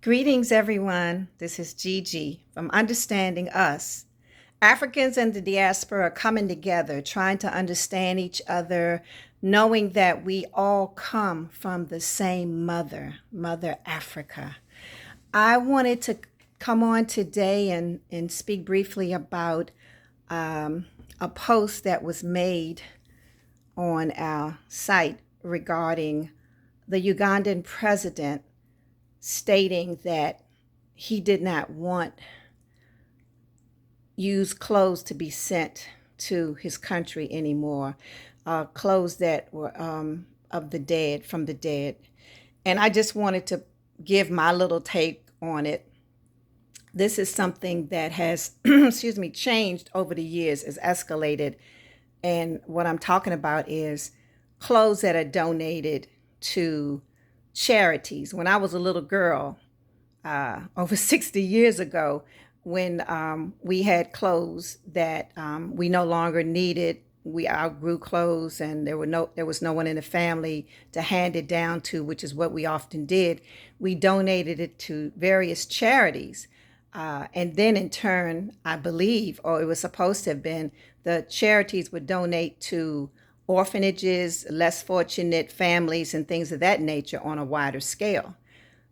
Greetings, everyone. This is Gigi from Understanding Us. Africans in the diaspora are coming together, trying to understand each other, knowing that we all come from the same mother, Mother Africa. I wanted to come on today and speak briefly about a post that was made on our site regarding the Ugandan president stating that he did not want used clothes to be sent to his country anymore, clothes that were of the dead, from the dead. And I just wanted to give my little take on it. This is something that has, excuse me, changed over the years, has escalated. And what I'm talking about is clothes that are donated to charities. When I was a little girl, over 60 years ago, when we had clothes that we no longer needed. We outgrew clothes, and there was no one in the family to hand it down to, which is what we often did. We donated it to various charities, and then in turn, I believe, or it was supposed to have been, the charities would donate to orphanages, less fortunate families, and things of that nature on a wider scale.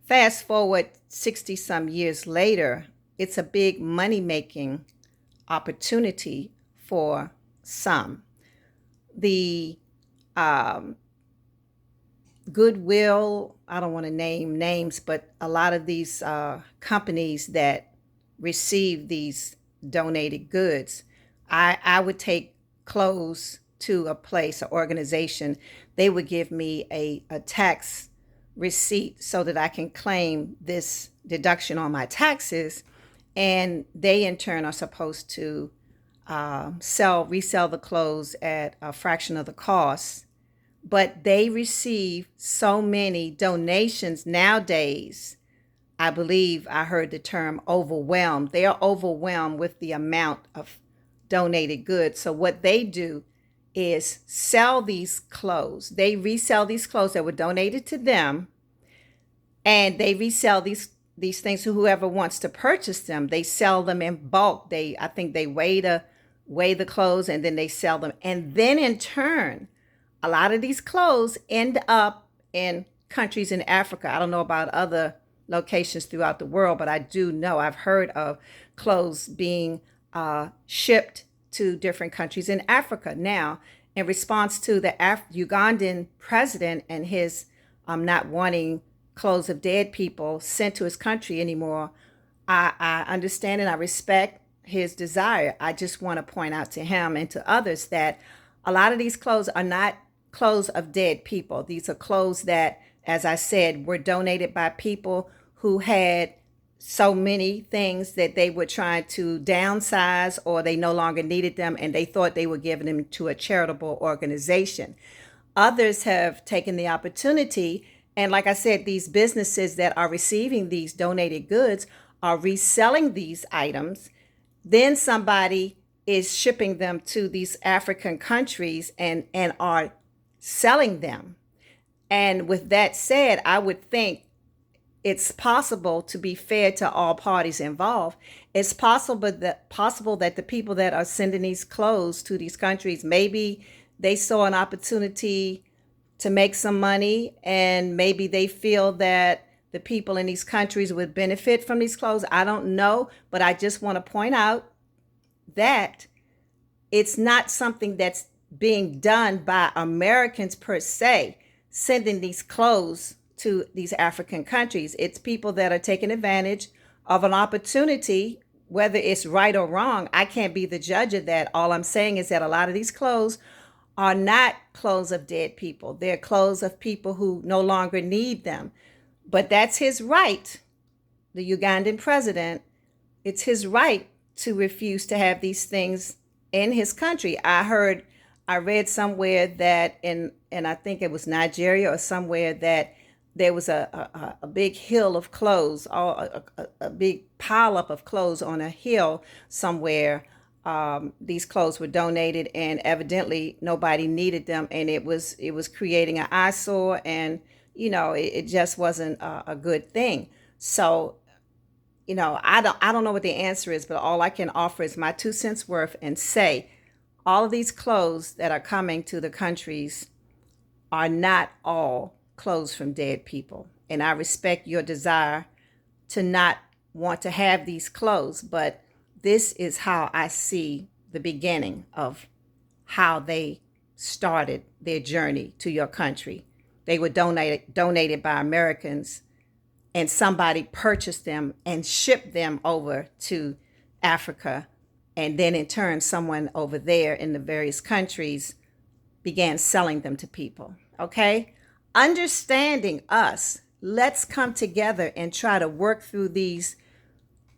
Fast forward 60 some years later, it's a big money making opportunity for some. The um, Goodwill, I don't want to name names, but a lot of these companies that receive these donated goods, I would take clothes to a place, an organization. They would give me a tax receipt so that I can claim this deduction on my taxes. And they in turn are supposed to resell the clothes at a fraction of the cost. But they receive so many donations nowadays. I believe I heard the term overwhelmed. They are overwhelmed with the amount of donated goods. So what they do is sell these clothes. They resell these clothes that were donated to them, and they resell these things to whoever wants to purchase them. They sell them in bulk. I think they weigh the clothes, and then they sell them. And then in turn, a lot of these clothes end up in countries in Africa. I don't know about other locations throughout the world, but I do know, I've heard of clothes being shipped to different countries in Africa. Now, in response to the Ugandan president and his not wanting clothes of dead people sent to his country anymore, I understand and I respect his desire. I just want to point out to him and to others that a lot of these clothes are not clothes of dead people. These are clothes that, as I said, were donated by people who had so many things that they were trying to downsize, or they no longer needed them and they thought they were giving them to a charitable organization. Others have taken the opportunity, and like I said, these businesses that are receiving these donated goods are reselling these items. Then somebody is shipping them to these African countries and are selling them. And with that said, I would think it's possible, to be fair to all parties involved, it's possible that the people that are sending these clothes to these countries, maybe they saw an opportunity to make some money, and maybe they feel that the people in these countries would benefit from these clothes. I don't know, but I just want to point out that it's not something that's being done by Americans per se, sending these clothes to these African countries. It's people that are taking advantage of an opportunity. Whether it's right or wrong, I can't be the judge of that. All I'm saying is that a lot of these clothes are not clothes of dead people. They're clothes of people who no longer need them. But that's his right, the Ugandan president. It's his right to refuse to have these things in his country. I read somewhere that and I think it was Nigeria or somewhere, that there was a big hill of clothes, a big pileup of clothes on a hill somewhere. These clothes were donated, and evidently nobody needed them, and it was creating an eyesore, and it just wasn't a good thing. So, I don't know what the answer is, but all I can offer is my 2 cents worth and say all of these clothes that are coming to the countries are not all clothes from dead people. And I respect your desire to not want to have these clothes, but this is how I see the beginning of how they started their journey to your country. They were donated by Americans, and somebody purchased them and shipped them over to Africa. And then in turn, someone over there in the various countries began selling them to people. Okay? Understanding us, let's come together and try to work through these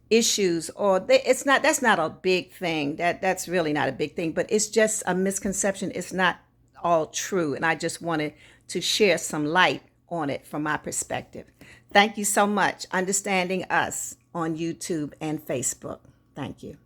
issues. It's not, that's not a big thing. That's really not a big thing, but it's just a misconception. It's not all true. And I just wanted to share some light on it from my perspective. Thank you so much. Understanding Us on YouTube and Facebook. Thank you.